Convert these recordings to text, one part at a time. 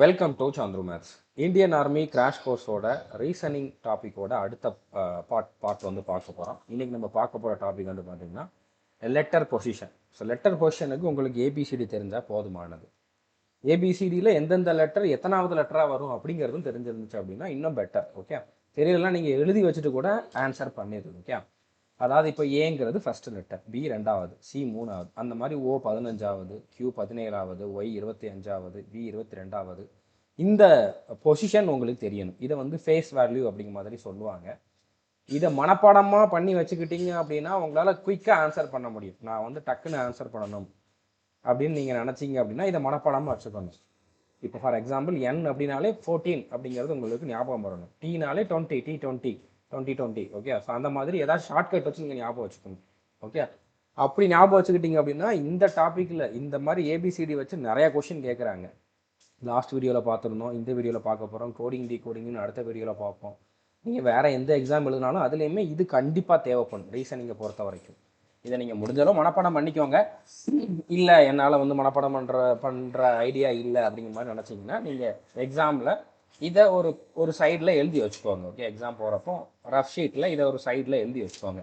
Welcome to Chandru maths. Indian Army crash கோர்ஸோட reasoning டாப்பிக்கோட அடுத்த பார்ட் வந்து பார்க்க போகிறோம். இன்றைக்கி நம்ம பார்க்க போகிற டாபிக் வந்து பார்த்திங்கன்னா லெட்டர் பொசிஷன். ஸோ லெட்டர் பொசிஷனுக்கு உங்களுக்கு ஏபிசிடி தெரிஞ்சால் போதுமானது. ஏபிசிடியில் எந்தெந்த லெட்டர் எத்தனாவது லெட்டராக வரும் அப்படிங்கிறதும் தெரிஞ்சிருந்துச்சு அப்படின்னா இன்னும் பெட்டர். ஓகே, தெரியலனா நீங்கள் எழுதி வச்சுட்டு கூட ஆன்சர் பண்ணிடுது. ஓகே, அதாவது இப்போ ஏங்கிறது ஃபஸ்ட்டு லெட்டர், பி ரெண்டாவது, சி மூணாவது, அந்த மாதிரி ஓ 15வது, கியூ 17வது, ஒய் 25வது, வி 22வது. இந்த பொசிஷன் உங்களுக்கு தெரியணும். இதை வந்து ஃபேஸ் வேல்யூ அப்படிங்கிற மாதிரி சொல்லுவாங்க. இதை மனப்பாடமாக பண்ணி வச்சுக்கிட்டீங்க அப்படின்னா உங்களால் குயிக்காக ஆன்சர் பண்ண முடியும். நான் வந்து டக்குன்னு ஆன்சர் பண்ணணும் அப்படின்னு நீங்கள் நினச்சிங்க அப்படின்னா இதை மனப்பாடமாக வச்சுக்கணும். இப்போ ஃபார் எக்ஸாம்பிள் என் அப்படின்னாலே 14 அப்படிங்கிறது உங்களுக்கு ஞாபகம் வரணும். டீனாலே 20, T20, 2020. ஓகே, ஸோ அந்த மாதிரி ஏதாவது ஷார்ட்கட் வச்சு நீங்கள் ஞாபகம் வச்சுக்கணும். ஓகே, அப்படி ஞாபகம் வச்சுக்கிட்டீங்க அப்படின்னா இந்த டாப்பிக்கில் இந்த மாதிரி ஏபிசிடி வச்சு நிறையா கொஷின் கேட்குறாங்க. லாஸ்ட் வீடியோவில் பார்த்துருந்தோம், இந்த வீடியோவில் பார்க்க போகிறோம். கோடிங் கோடிங்னு அடுத்த வீடியோவில் பார்ப்போம். நீங்கள் வேறு எந்த எக்ஸாம் எழுதினாலும் அதுலேயுமே இது கண்டிப்பாக தேவைப்படும் ரீசனிங்கை பொறுத்த வரைக்கும். இதை நீங்கள் முடிஞ்சாலும் மனப்பாடம் பண்ணிக்கோங்க. இல்லை என்னால் வந்து மனப்பாடம் பண்ணுற ஐடியா இல்லை அப்படிங்கிற மாதிரி நினச்சிங்கன்னா நீங்கள் எக்ஸாமில் இதை ஒரு சைடில் எழுதி வச்சுக்கோங்க. ஓகே, எக்ஸாம் போகிறப்போ ரஃப் ஷீட்டில் இதை ஒரு சைடில் எழுதி வச்சுக்கோங்க.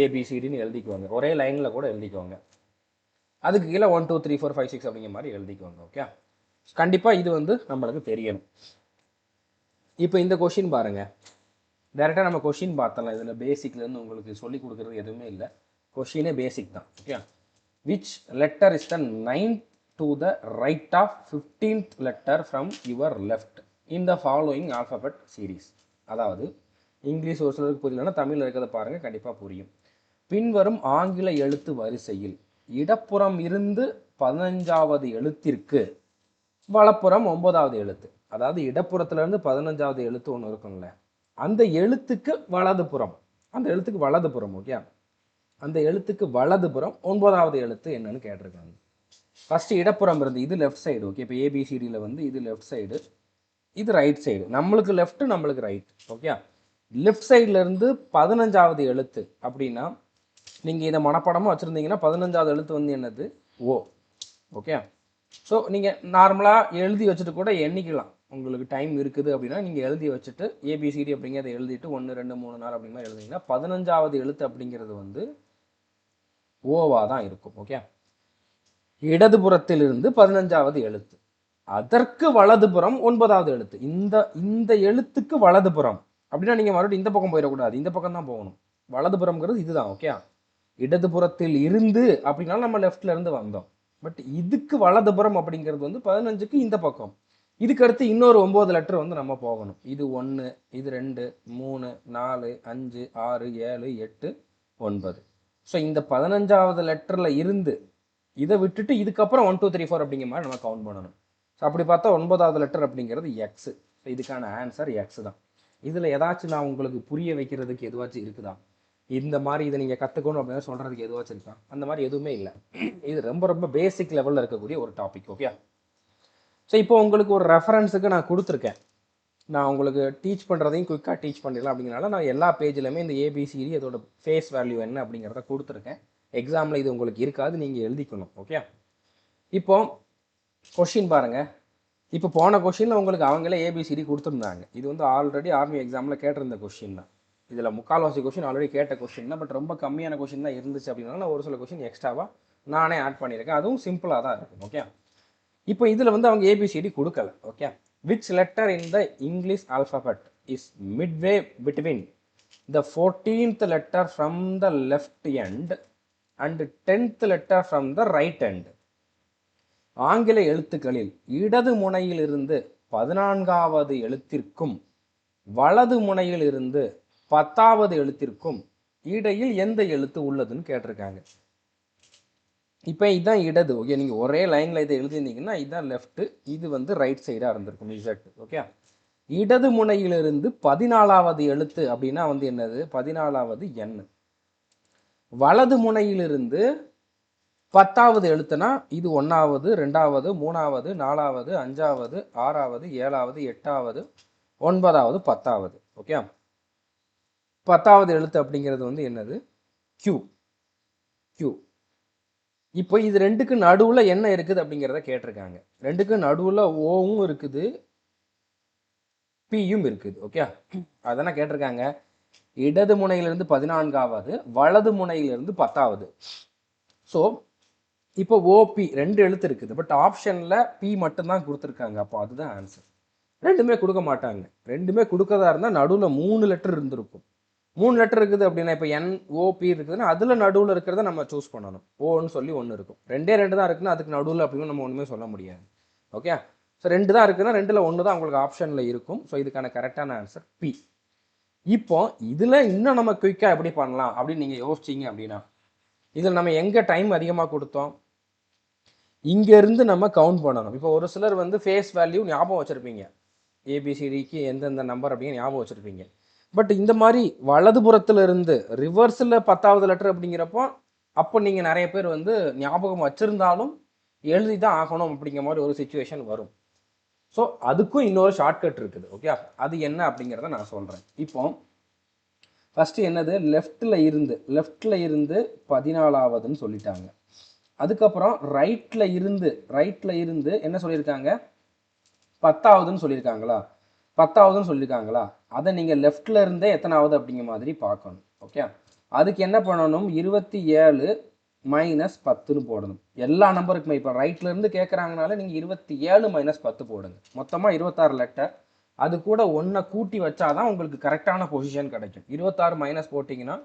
ஏபிசிடின்னு எழுதிக்குவாங்க, ஒரே லைனில் கூட எழுதிக்குவாங்க. அதுக்கு கீழே 1 2 3 4 5 6 அப்படிங்கிற மாதிரி எழுதிக்குவாங்க. ஓகே, கண்டிப்பாக இது வந்து நம்மளுக்கு தெரியணும். இப்போ இந்த கொஷின் பாருங்கள், டேரெக்டாக நம்ம கொஷின் பார்த்தலாம். இதில் பேசிக்லேருந்து உங்களுக்கு சொல்லிக் கொடுக்குறது எதுவுமே இல்லை. கொஷினே பேசிக் தான். Okay, which letter is the 9th to the right of 15th letter from your left in the following alphabet series. அதாவது இங்கிலீஷ் ஒரு சிலருக்கு புரியலன்னா தமிழில் இருக்கிறத பாருங்கள், கண்டிப்பாக புரியும். பின்வரும் ஆங்கில எழுத்து வரிசையில் இடப்புறம் இருந்து 15வது எழுத்திற்கு வலப்புறம் 9வது எழுத்து, அதாவது இடப்புறத்துலேருந்து 15வது எழுத்து ஒன்று இருக்குங்கள, அந்த எழுத்துக்கு வலதுபுறம், அந்த எழுத்துக்கு வலதுபுறம். ஓகே, அந்த எழுத்துக்கு வலதுபுறம் 9வது எழுத்து என்னன்னு கேட்டிருக்காங்க. ஃபஸ்ட்டு இடப்புறம் இருந்து, இது லெஃப்ட் சைடு. ஓகே, இப்போ ஏபிசிடியில் வந்து இது லெஃப்ட் சைடு, இது ரைட் சைடு. நம்மளுக்கு லெஃப்ட், நம்மளுக்கு ரைட். ஓகே, லெஃப்ட் சைடில் இருந்து 15வது எழுத்து அப்படின்னா நீங்கள் இதை மனப்படமாக வச்சுருந்தீங்கன்னா 15வது எழுத்து வந்து என்னது? ஓ. ஓகே, ஸோ நீங்கள் நார்மலாக எழுதி வச்சுட்டு கூட எண்ணிக்கலாம். உங்களுக்கு டைம் இருக்குது அப்படின்னா நீங்கள் எழுதி வச்சுட்டு ஏபிசிடி அப்படிங்கிறத எழுதிட்டு 1 2 3 4 அப்படிங்கிற எழுதிங்கன்னா 15வது எழுத்து அப்படிங்கிறது வந்து ஓவாக தான் இருக்கும். ஓகே, இடதுபுறத்திலிருந்து 15வது எழுத்து, அதற்கு வலதுபுறம் 9வது எழுத்து. இந்த எழுத்துக்கு வலதுபுறம் அப்படின்னா நீங்கள் மறுபடியும் இந்த பக்கம் போயிடக்கூடாது, இந்த பக்கம் தான் போகணும். வலதுபுறம்ங்கிறது இதுதான். ஓகே, இடதுபுறத்தில் இருந்து அப்படின்னாலும் நம்ம லெஃப்ட்ல இருந்து வந்தோம். பட் இதுக்கு வலதுபுறம் அப்படிங்கிறது வந்து 15க்கு இந்த பக்கம். இதுக்கு அடுத்து இன்னொரு 9 லெட்டர் வந்து நம்ம போகணும். இது 1, இது 2, 3, 4, 5, 6, 7, 8, 9. ஸோ இந்த 15வது லெட்டரில் இருந்து இதை விட்டுட்டு இதுக்கப்புறம் 1 2 3 4 அப்படிங்கிற மாதிரி நம்ம கவுண்ட் பண்ணணும். ஸோ அப்படி பார்த்தா 9வது லெட்டர் அப்படிங்கிறது எக்ஸு. ஸோ இதுக்கான ஆன்சர் எக்ஸ் தான். இதில் ஏதாச்சும் நான் உங்களுக்கு புரிய வைக்கிறதுக்கு எதுவாச்சும் இருக்குதா? இந்த மாதிரி இதை நீங்கள் கற்றுக்கணும் அப்படின்னு சொல்கிறதுக்கு எதுவாச்சும் இருக்கா? அந்த மாதிரி எதுவுமே இல்லை. இது ரொம்ப ரொம்ப பேசிக் லெவலில் இருக்கக்கூடிய ஒரு டாபிக். ஓகே, ஸோ இப்போ உங்களுக்கு ஒரு ரெஃபரன்ஸுக்கு நான் கொடுத்துருக்கேன். நான் உங்களுக்கு டீச் பண்ணுறதையும் குயிக்காக டீச் பண்ணிடலாம் அப்படிங்கிறனால நான் எல்லா பேஜ்லையுமே இந்த ஏபிசிடி அதோட ஃபேஸ் வேல்யூ என்ன அப்படிங்கிறத கொடுத்துருக்கேன். எக்ஸாமில் இது உங்களுக்கு இருக்காது, நீங்கள் எழுதிக்கணும். ஓகே, இப்போ கொஷின் பாருங்கள். இப்போ போன கொஷினில் உங்களுக்கு அவங்களே ஏபிசிடி கொடுத்துருந்தாங்க. இது வந்து ஆல்ரெடி ஆர்மி எக்ஸாமில் கேட்டிருந்த கொஷின் தான். இதில் முக்கால்வாசி கொஷின் ஆல்ரெடி கேட்ட கொஷின் தான். பட் ரொம்ப கம்மியான கொஷின் தான் இருந்துச்சு அப்படின்னா நான் ஒரு சில கொஷின் எக்ஸ்ட்ராவாக நானே ஆட் பண்ணியிருக்கேன். அதுவும் சிம்பிளாக தான் இருக்கும். ஓகே, இப்போ இதில் வந்து அவங்க ஏபிசிடி கொடுக்கல. Okay, which letter in the English alphabet is midway between the 14th letter from the left end and 10th letter from the right end? ஆங்கில எழுத்துக்களில் இடது முனையிலிருந்து 14வது எழுத்திற்கும் வலது முனையில் இருந்து 10வது எழுத்திற்கும் இடையில் எந்த எழுத்து உள்ளதுன்னு கேட்டிருக்காங்க. இப்போ இதுதான் இடது. ஓகே, நீங்கள் ஒரே லைனில் இதை எழுதியிருந்தீங்கன்னா இதுதான் லெஃப்ட்டு, இது வந்து ரைட் சைடாக இருந்திருக்கும், இசட். ஓகே, இடது முனையிலிருந்து 14வது எழுத்து அப்படின்னா வந்து என்னது? 14வது எண். வலது முனையிலிருந்து 10வது எழுத்துனா இது 1வது, 2வது, 3வது, 4வது, 5வது, 6வது, 7வது, 8வது, 9வது, 10வது. ஓகே, 10வது எழுத்து அப்படிங்கிறது வந்து என்னது? கியூ. கியூ. இப்போ இது ரெண்டுக்கு நடுவில் என்ன இருக்குது அப்படிங்கிறத கேட்டிருக்காங்க. ரெண்டுக்கு நடுவில் ஓவும் இருக்குது, பியும் இருக்குது. ஓகே, அதானே கேட்டிருக்காங்க. இடது முனையிலிருந்து 14வது, வலது முனையிலிருந்து 10வது. ஸோ இப்போ ஓபி 2 எழுத்து இருக்குது, பட் ஆப்ஷனில் பி மட்டும்தான் கொடுத்துருக்காங்க. அப்போ அதுதான் ஆன்சர். ரெண்டுமே கொடுக்க மாட்டாங்க. ரெண்டுமே கொடுக்கறதா இருந்தால் நடுவில் 3 லெட்டர் இருந்திருக்கும். 3 லெட்டர் இருக்குது அப்படின்னா இப்போ NOP இருக்குதுன்னா அதில் நடுவில் இருக்கிறத நம்ம சூஸ் பண்ணணும். ஓன்னு சொல்லி ஒன்று இருக்கும். 2 தான் இருக்குன்னா அதுக்கு நடுவில் அப்படின்னு நம்ம ஒன்றுமே சொல்ல முடியாது. ஓகே, ஸோ 2 தான் இருக்குன்னா 2ல் 1 தான் உங்களுக்கு ஆப்ஷனில் இருக்கும். ஸோ இதுக்கான கரெக்டான ஆன்சர் பி. இப்போ இதில் இன்னும் நம்ம குயிக்காக எப்படி பண்ணலாம் அப்படின்னு நீங்கள் யோசிச்சிங்க அப்படின்னா, இதில் நம்ம எங்கே டைம் அதிகமாக கொடுத்தோம், இங்கேருந்து நம்ம கவுண்ட் பண்ணணும். இப்போ ஒரு சிலர் வந்து ஃபேஸ் வேல்யூ ஞாபகம் வச்சுருப்பீங்க, ஏபிசிடிக்கு எந்தெந்த நம்பர் அப்படின்னு ஞாபகம் வச்சுருப்பீங்க. பட் இந்த மாதிரி வலதுபுறத்தில் இருந்து ரிவர்ஸில் 10வது லெட்டர் அப்படிங்கிறப்போ அப்போ நீங்கள் நிறைய பேர் வந்து ஞாபகம் வச்சுருந்தாலும் எழுதி தான் ஆகணும் அப்படிங்கிற மாதிரி ஒரு சுச்சுவேஷன் வரும். ஸோ அதுக்கும் இன்னொரு ஷார்ட்கட் இருக்குது. ஓகே, அது என்ன அப்படிங்கிறத நான் சொல்கிறேன். இப்போ ஃபஸ்ட்டு என்னது, லெஃப்டில் இருந்து 14வதுன்னு சொல்லிட்டாங்க. அதுக்கப்புறம் ரைட்டில் இருந்து என்ன சொல்லியிருக்காங்க, 10வதுன்னு சொல்லியிருக்காங்களா. அதை நீங்கள் லெஃப்டில் இருந்தே எத்தனாவது அப்படிங்கிற மாதிரி பார்க்கணும். ஓகே, அதுக்கு என்ன பண்ணணும், 27 மைனஸ் 10ன்னு போடணும். எல்லா நம்பருக்குமே இப்போ ரைட்லேருந்து கேட்குறாங்கனால நீங்கள் 27 மைனஸ் 10 போடுங்க. மொத்தமாக 26 லெட்டர். அது கூட 1 கூட்டி வச்சாதான் உங்களுக்கு கரெக்டான பொசிஷன் கிடைக்கும். 26 மைனஸ் போட்டிங்கன்னா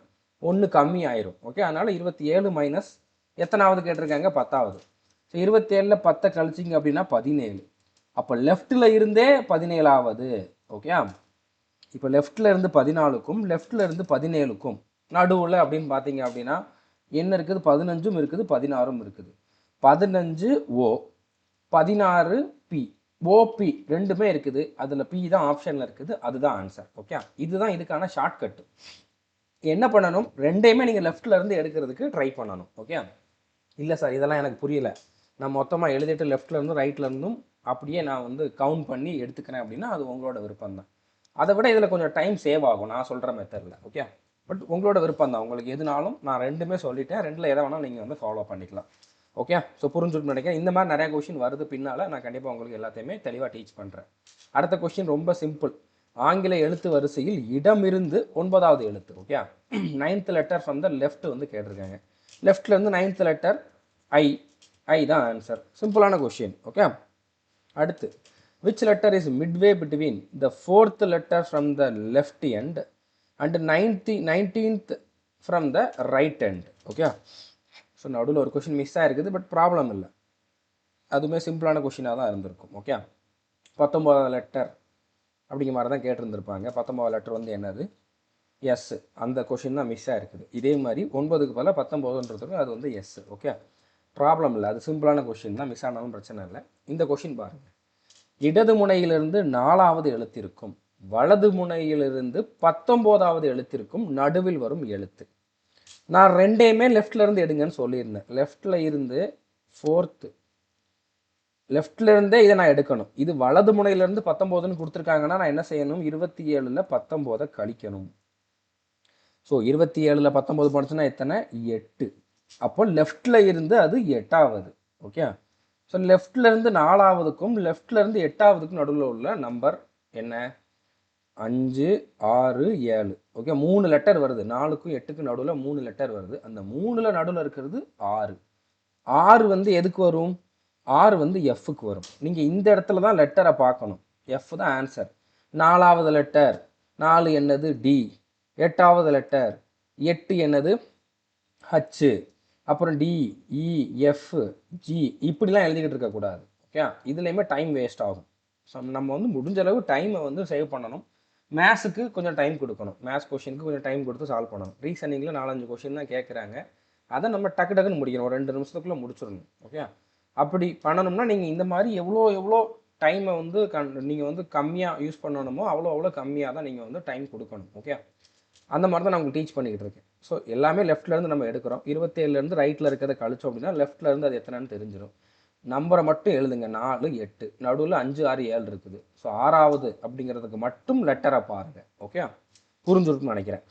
1 கம்மி ஆயிரும். ஓகே, அதனால் 27 மைனஸ் எத்தனாவது கேட்டிருக்காங்க, 10வது. ஸோ 27ல் 10 கழிச்சிங்க அப்படின்னா 17. அப்போ லெஃப்டில் இருந்தே 17வது. ஓகே, இப்போ லெஃப்டில் இருந்து 14க்கும் லெஃப்டில் இருந்து 17க்கும் நடுவில் அப்படின்னு பார்த்தீங்க அப்படின்னா என்ன இருக்குது, 15ம் இருக்குது, 16ம் இருக்குது. 15 ஓ, 16 பி. ஓபி ரெண்டுமே இருக்குது, அதில் பி தான் ஆப்ஷனில் இருக்குது, அதுதான் ஆன்சர். ஓகே, இதுதான் இதுக்கான ஷார்ட்கட்டு. என்ன பண்ணணும், ரெண்டையுமே நீங்கள் லெஃப்டில் இருந்து எடுக்கிறதுக்கு ட்ரை பண்ணணும். ஓகே, இல்லை சார் இதெல்லாம் எனக்கு புரியல, நான் மொத்தமாக எழுதிட்டு லெஃப்டில் இருந்தும் ரைட்டில் இருந்தும் அப்படியே நான் வந்து கவுண்ட் பண்ணி எடுத்துக்கிறேன் அப்படின்னா அது உங்களோட விருப்பம் தான். அதை விட இதில் கொஞ்சம் டைம் சேவ் ஆகும் நான் சொல்கிற மெத்தடில். ஓகே, பட் உங்களோட விருப்பம் தான். உங்களுக்கு எதுனாலும் நான் ரெண்டுமே சொல்லிட்டேன், ரெண்டில் எதை வேணாலும் நீங்கள் வந்து ஃபாலோ பண்ணிக்கலாம். ஓகே, ஸோ புரிஞ்சுட்டு நினைக்கிறேன். இந்த மாதிரி நிறைய கொஷின் வருது பின்னால், நான் கண்டிப்பாக உங்களுக்கு எல்லாத்தையுமே தெளிவாக டீச் பண்ணுறேன். அடுத்த கொஷின் ரொம்ப சிம்பிள். ஆங்கில எழுத்து வரிசையில் இடமிருந்து 9வது எழுத்து. Okay, 9th letter from the left வந்து கேட்டிருக்காங்க. லெஃப்ட்லேருந்து 9th லெட்டர் ஐ தான் ஆன்சர். சிம்பிளான கொஷின். ஓகே, அடுத்து which letter is midway between the 4th letter from the left end and 19th from the right end. Okay, so நடுவில் ஒரு question miss ஆகிருக்குது, but problem இல்லை, அதுவுமே சிம்பிளான கொஷினாக தான் இருந்திருக்கும். ஓகே, 19வது லெட்டர் அப்படிங்கிற மாதிரி தான் கேட்டிருந்துருப்பாங்க. 19வது லெட்டர் வந்து என்னது, எஸ். அந்த கொஷின் தான் மிஸ் ஆகிருக்குது. இதே மாதிரி 9க்கு பதிலாக 19ன்றதுக்கு அது வந்து எஸ். ஓகே, ப்ராப்ளம் இல்லை, அது சிம்பிளான கொஷின் தான், மிஸ் ஆனாலும் பிரச்சனை இல்லை. இந்த கொஷின் பாருங்கள், இடது முனையிலிருந்து 4வது எழுத்திற்கும் வலது முனையிலிருந்து 19வது எழுத்திற்கும் நடுவில் வரும் எழுத்து. நான் ரெண்டையுமே லெஃப்டில் இருந்து எடுங்கன்னு சொல்லியிருந்தேன். லெஃப்டில் இருந்து 4th, லெஃப்டில் இருந்தே இதை நான் எடுக்கணும். இது வலது முனையிலிருந்து 19ன்னு கொடுத்துருக்காங்கன்னா நான் என்ன செய்யணும், 27ல் 19 கழிக்கணும். ஸோ 27ல் 19 போனுச்சுன்னா எத்தனை, 8. அப்போ லெஃப்டில் இருந்து அது 8வது. ஓகே, ஸோ லெஃப்டில் இருந்து 4வதுக்கும் லெஃப்டில் இருந்து 8வதுக்கும் நடுவில் உள்ள நம்பர் என்ன, 5, 6, 7. ஓகே, 3 லெட்டர் வருது. 4க்கும் 8க்கும் நடுவில் 3 லெட்டர் வருது. அந்த 3ல் நடுவில் இருக்கிறது 6. 6 வந்து எதுக்கு வரும், 6 வந்து எஃப்க்கு வரும். நீங்கள் இந்த இடத்துல தான் லெட்டரை பார்க்கணும். எஃப் தான் ஆன்சர். 4வது லெட்டர் 4 என்னது, டி. 8வது லெட்டர் 8 என்னது, ஹச்சு. அப்புறம் டி, இ, எஃப், ஜி இப்படிலாம் எழுதிக்கிட்டு இருக்கக்கூடாது. ஓகே, இதுலேயுமே டைம் வேஸ்ட் ஆகும். ஸோ நம்ம வந்து முடிஞ்ச அளவு டைமை வந்து சேவ் பண்ணணும். மேத்ஸுக்கு கொஞ்சம் டைம் கொடுக்கணும், மேத்ஸ் கொஷினுக்கு கொஞ்சம் டைம் கொடுத்து சால்வ் பண்ணணும். ரீசனிங்கில் 4-5 கொஷின் தான் கேட்குறாங்க, அதை நம்ம டக்குன்னு முடிக்கணும், ஒரு 2 நிமிஷத்துக்குள்ளே முடிச்சிடணும். ஓகே, அப்படி பண்ணணும்னா நீங்கள் இந்த மாதிரி எவ்வளோ டைமை வந்து நீங்கள் வந்து கம்மியாக யூஸ் பண்ணணுமோ அவ்வளோ கம்மியாக தான் நீங்கள் வந்து டைம் கொடுக்கணும். ஓகே, அந்த மாதிரி தான் நான் உங்களுக்கு டீச் பண்ணிக்கிட்டு இருக்கேன். ஸோ எல்லாமே லெஃப்ட்லேருந்து நம்ம எடுக்கிறோம். 27லேருந்து ரைட்டில் இருக்கிறத கழிச்சோம் அப்படின்னா லெஃப்ட்லேருந்து அது எத்தனைன்னு தெரிஞ்சிடும். நம்பரை மட்டும் எழுதுங்க, 4, 8, நடுவில் 5, 6, 7 இருக்குது. ஸோ 6வது அப்படிங்கிறதுக்கு மட்டும் லெட்டரை பாருங்கள். ஓகே, புரிஞ்சுருக்குன்னு நினைக்கிறேன்.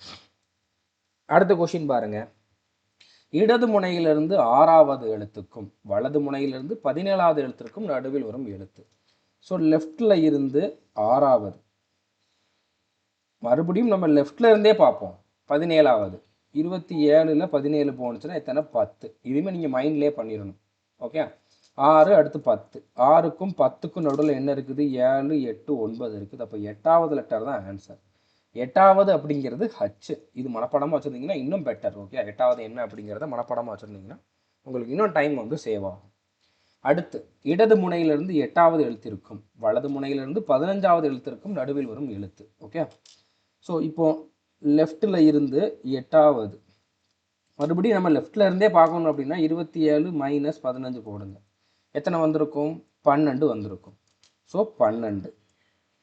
அடுத்த கொஷின் பாருங்கள், இடது முனையிலிருந்து 6வது எழுத்துக்கும் வலது முனையிலிருந்து 17வது எழுத்திற்கும் நடுவில் வரும் எழுத்து. ஸோ லெஃப்டில் இருந்து 6வது, மறுபடியும் நம்ம லெஃப்டில் இருந்தே பார்ப்போம். 17வது, 27ல் 17 போனுச்சுன்னா எத்தனை? 10. இதுவுமே நீங்கள் மைண்ட்லேயே பண்ணிடணும். ஓகே, 6 அடுத்து 10, 6க்கும் 10க்கும் நடுவில் என்ன இருக்குது? 7, 8, 9 இருக்குது. அப்போ 8வது லெட்டர் தான் ஆன்சர். 8வது அப்படிங்கிறது ஹச். இது மனப்படமாக வச்சுருந்தீங்கன்னா இன்னும் பெட்டர். ஓகே, 8வது என்ன அப்படிங்கிறத மனப்படமாக வச்சுருந்தீங்கன்னா உங்களுக்கு இன்னும் டைம் வந்து சேவ் ஆகும். அடுத்து இடது முனையிலிருந்து 8வது எழுத்திற்கும் வலது முனையிலிருந்து 15வது எழுத்திற்கும் நடுவில் வரும் எழுத்து. ஓகே, ஸோ இப்போ லெஃப்டில் இருந்து 8வது, மறுபடியும் நம்ம லெஃப்டில் இருந்தே பார்க்கணும் அப்படின்னா 27 மைனஸ் 15 போடுங்க. எத்தனை வந்திருக்கும்? 12 வந்திருக்கும். ஸோ 12.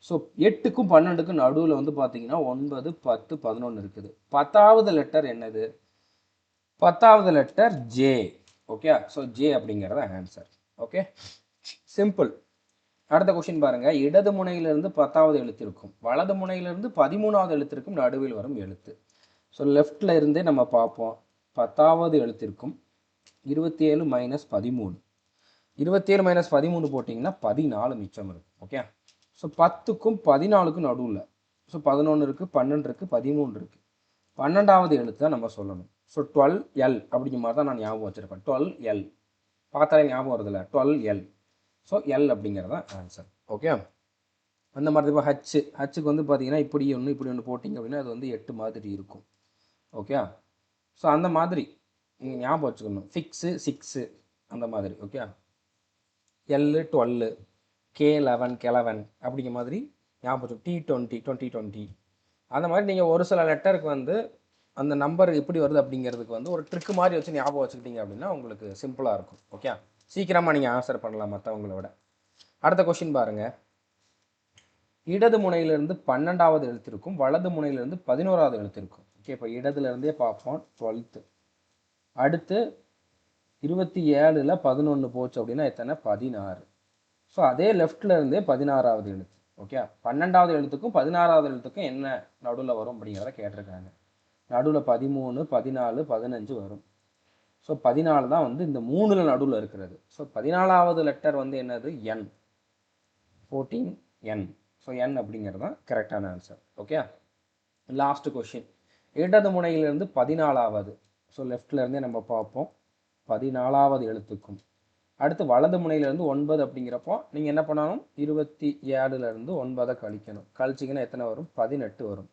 ஸோ 8க்கும் 12க்கும் நடுவில் வந்து பார்த்தீங்கன்னா 9, 10, 11 இருக்குது. 10வது லெட்டர் என்னது? 10வது letter J. Okay, so J அப்படிங்கிறத ஆன்சர். Okay, simple. அடுத்த கொஸ்டின் பாருங்க. இடது முனையிலிருந்து 10வது எழுத்திற்கும் வலது முனையிலிருந்து 13வது எழுத்திற்கும் நடுவில் வரும் எழுத்து. ஸோ லெஃப்டில் இருந்தே நம்ம பார்ப்போம். 10வது எழுத்திற்கும் 27 மைனஸ் 13, 27 மைனஸ் 13 போட்டிங்கன்னா 14 மிச்சம் இருக்கும். ஓகே, ஸோ 10க்கும் 14க்கும் நடுவில், ஸோ 11 இருக்குது, 12 இருக்குது, 13 இருக்குது. 12வது எழுத்து தான் நம்ம சொல்லணும். ஸோ 12L அப்படிங்கிற மாதிரி தான் நான் ஞாபகம் வச்சுருப்பேன். 12L பார்த்தாலே ஞாபகம் வருதில்ல, 12L. ஸோ எல் அப்படிங்கிறது தான் ஆன்சர். ஓகே, அந்த மாதிரி இப்போ ஹச்சுக்கு வந்து பார்த்தீங்கன்னா இப்படி ஒன்று போட்டிங்க அப்படின்னா அது வந்து 8 மாதிரி இருக்கும். ஓகே, ஸோ அந்த மாதிரி நீங்கள் ஞாபகம் வச்சுக்கணும். 6 அந்த மாதிரி. ஓகே, L 12, K11 11 அப்படிங்கிற மாதிரி ஞாபகம் வச்சுக்கணும். T20 2020 அந்த மாதிரி நீங்கள் ஒரு சில லெட்டருக்கு வந்து அந்த நம்பர் எப்படி வருது அப்படிங்கிறதுக்கு வந்து ஒரு ட்ரிக் மாதிரி வச்சு ஞாபகம் வச்சுக்கிட்டீங்க அப்படின்னா உங்களுக்கு சிம்பிளாக இருக்கும். ஓகே, சீக்கிரமாக நீங்கள் ஆன்சர் பண்ணலாம் மற்றவங்கள விட. அடுத்த கொஸ்டின் பாருங்கள். இடது முனையிலிருந்து 12வது எழுத்திற்கும் வலது முனையிலிருந்து 11வது எழுத்திற்கும். ஓகே, இப்போ இடதுலேருந்தே பார்ப்போம். 12th, அடுத்து 27ல் 11 போச்சு அப்படின்னா எத்தனை? 16. ஸோ அதே லெஃப்டில் இருந்தே 16வது எழுத்து. ஓகே, 12வது எழுத்துக்கும் 16வது எழுத்துக்கும் என்ன நடுவில் வரும் அப்படிங்கிறத கேட்டிருக்காங்க. நடுவில் 13, 14, 15 வரும். ஸோ 14 தான் வந்து இந்த 3ல் நடுவில் இருக்கிறது. ஸோ 14வது லெட்டர் வந்து என்னது? என். 14N. ஸோ என் அப்படிங்கிறது தான் கரெக்டான ஆன்சர். Okay, last question. இடது முனையிலிருந்து 14வது, ஸோ லெஃப்டில் இருந்தே நம்ம பார்ப்போம். 14வது எழுத்துக்கும் அடுத்து வலது முனையிலேருந்து 9 அப்படிங்கிறப்போ நீங்கள் என்ன பண்ணணும்? 27லேருந்து 9 கழிக்கணும். கழிச்சிங்கன்னா எத்தனை வரும்? 18 வரும்.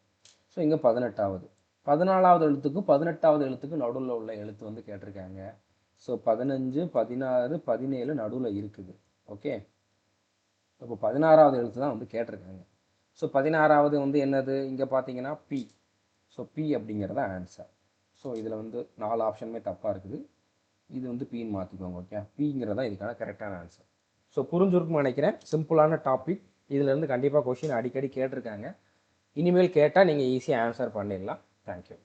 ஸோ இங்கே 18வது. 14வது எழுத்துக்கும் 18வது எழுத்துக்கும் நடுவில் உள்ள எழுத்து வந்து கேட்டிருக்காங்க. ஸோ 15, 16, 17 நடுவில் இருக்குது. ஓகே, இப்போ 16வது எழுத்து தான் வந்து கேட்டிருக்காங்க. ஸோ 16வது வந்து என்னது? இங்கே பார்த்தீங்கன்னா பி. ஸோ பி அப்படிங்கிறத ஆன்சர். ஸோ இதில் வந்து 4 ஆப்ஷனுமே தப்பாக இருக்குது. இது வந்து பின்னு மாற்றிக்கோங்க. ஓகே, பிங்கிறதா இதுக்கான கரெக்டான ஆன்சர். ஸோ புரிஞ்சிருக்குன்னு நினைக்கிறேன். சிம்பிளான டாபிக். இதிலேருந்து கண்டிப்பாக கொஷின் அடிக்கடி கேட்டிருக்காங்க. இனிமேல் கேட்டால் நீங்கள் ஈஸியாக ஆன்சர் பண்ணிடலாம். தேங்க்யூ.